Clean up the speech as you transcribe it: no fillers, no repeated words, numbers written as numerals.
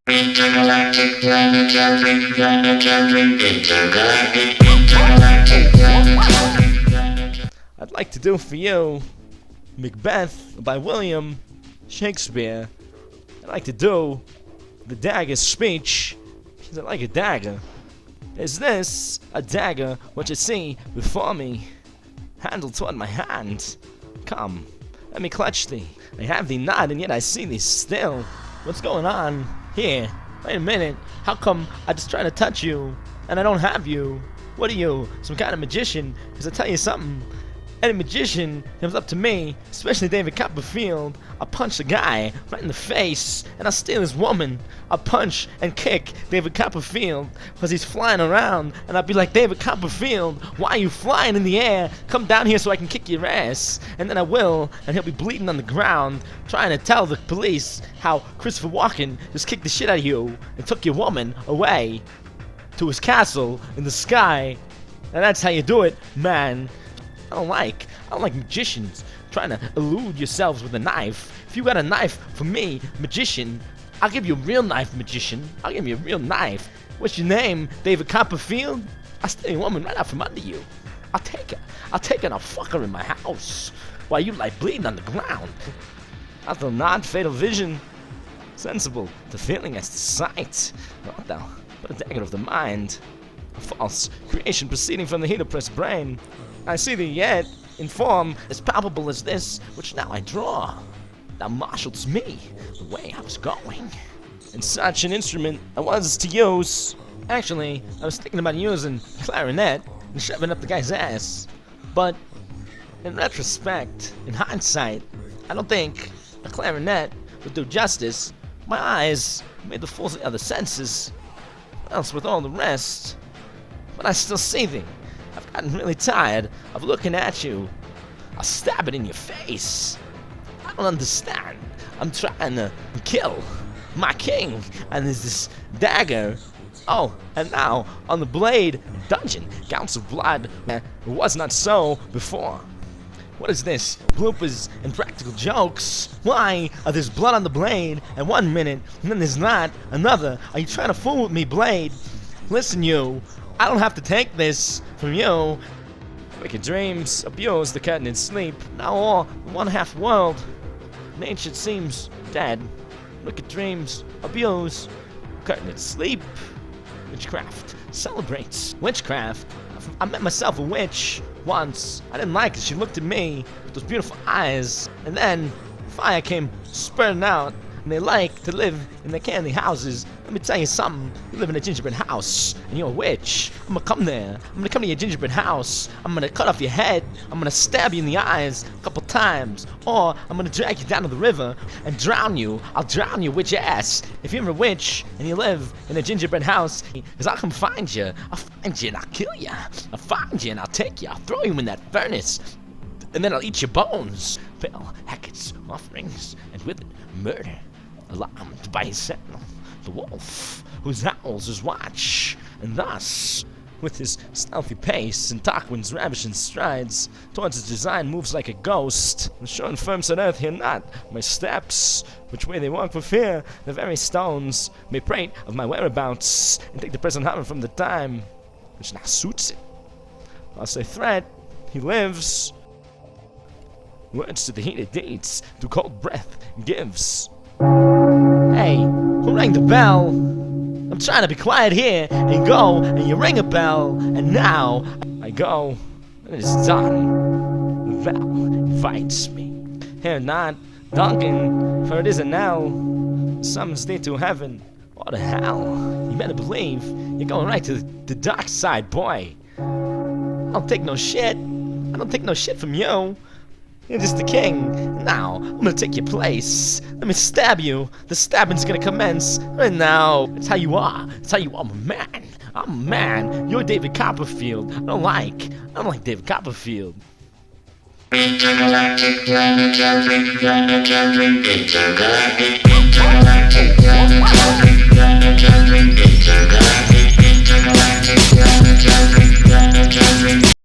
Intergalactic planetary, intergalactic, intergalactic planetary. I'd like to do for you Macbeth by William Shakespeare. I'd like to do the dagger's speech, because I like a dagger. Is this a dagger what you see before me? Handle toward my hand. Come, let me clutch thee. I have thee not, and yet I see thee still. What's going on here? Wait a minute. How come I just try to touch you, and I don't have you? What are you, some kind of magician? Because I tell you something. Any magician comes up to me, especially David Copperfield, I'll punch the guy right in the face, and I'll steal his woman. I'll punch and kick David Copperfield because he's flying around, and I'll be like, David Copperfield, why are you flying in the air? Come down here so I can kick your ass. And then I will, and he'll be bleeding on the ground, trying to tell the police how Christopher Walken just kicked the shit out of you and took your woman away to his castle in the sky. And that's how you do it, man. I don't like magicians trying to elude yourselves with a knife. If you got a knife for me, magician, I'll give you a real knife, magician. I'll give you a real knife. What's your name, David Copperfield? I'll steal your woman right out from under you. I'll take her and I'll fuck her in my house while you lie bleeding on the ground. That's a non-fatal vision, sensible to feeling as to sight. What thou, but a dagger of the mind, a false creation proceeding from the heat oppressed brain. I see thee yet, in form as palpable as this, which now I draw. Thou marshals me, the way I was going. And such an instrument I was to use. Actually, I was thinking about using clarinet and shoving up the guy's ass. But, in retrospect, in hindsight, I don't think a clarinet would do justice. My eyes made the fools of the other senses. What else with all the rest? But I still see thee. I've gotten really tired of looking at you. I'll stab it in your face. I don't understand. I'm trying to kill my king, and there's this dagger. Oh, and now on the blade, dungeon, gouts of blood. It was not so before. What is this? Bloopers and practical jokes? Why are there's blood on the blade and 1 minute, and then there's not another? Are you trying to fool with me, blade? Listen, you. I don't have to take this from you. Wicked dreams abuse the curtain in sleep. Now all one half world. Nature seems dead. Wicked dreams abuse curtain in sleep. Witchcraft celebrates witchcraft. I met myself a witch once. I didn't like it. She looked at me with those beautiful eyes, and then fire came spurting out. And they like to live in their candy houses. Let me tell you something. You live in a gingerbread house, and you're a witch. I'm gonna come there. I'm gonna come to your gingerbread house. I'm gonna cut off your head. I'm gonna stab you in the eyes a couple times. Or I'm gonna drag you down to the river and drown you. I'll drown you, witch ass. If you're a witch and you live in a gingerbread house, because I'll come find you. I'll find you and I'll kill you. I'll find you and I'll take you. I'll throw you in that furnace. And then I'll eat your bones. Pale Hackett's offerings, and with it, murder. Alarmed by his sentinel, the wolf, whose howls his watch, and thus, with his stealthy pace and Tarquin's ravishing strides, towards his design moves like a ghost, and sure and firm said earth hear not my steps, which way they walk for fear, the very stones may prate of my whereabouts, and take the present hammer from the time, which now suits it. Whilst they threat, he lives. Words to the heated deeds, to cold breath gives. Hey, who rang the bell? I'm trying to be quiet here and go, and you ring a bell, and now I go, and it's done. The bell invites me. Hear not, Duncan, for it is a knell. Summons thee to heaven or to hell. You better believe you're going right to the dark side, boy. I don't take no shit. I don't take no shit from you. You're just the king. Now, I'm gonna take your place. Let me stab you. The stabbing's gonna commence. And now, it's how you are. It's how you are. I'm a man. I'm a man. You're David Copperfield. I don't like David Copperfield. Intergalactic planetary, intergalactic, intergalactic planetary, intergalactic, intergalactic, intergalactic.